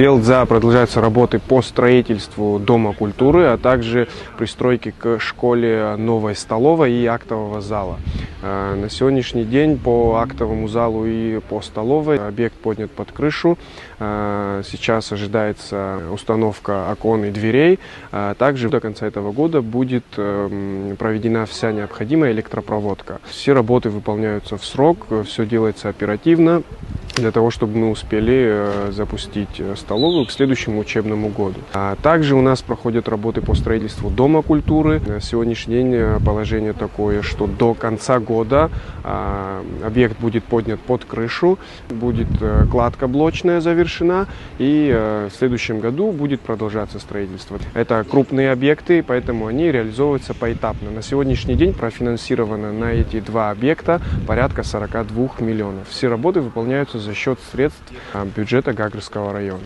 ЛЗА продолжаются работы по строительству Дома культуры, а также пристройки к школе новой столовой и актового зала. На сегодняшний день по актовому залу и по столовой объект поднят под крышу. Сейчас ожидается установка окон и дверей. Также до конца этого года будет проведена вся необходимая электропроводка. Все работы выполняются в срок, все делается оперативно, для того, чтобы мы успели запустить столовую к следующему учебному году. Также у нас проходят работы по строительству Дома культуры. На сегодняшний день положение такое, что до конца года объект будет поднят под крышу, будет кладка блочная завершена, и в следующем году будет продолжаться строительство. Это крупные объекты, поэтому они реализовываются поэтапно. На сегодняшний день профинансировано на эти два объекта порядка 42 миллионов. Все работы выполняются за счет средств бюджета Гагрского района.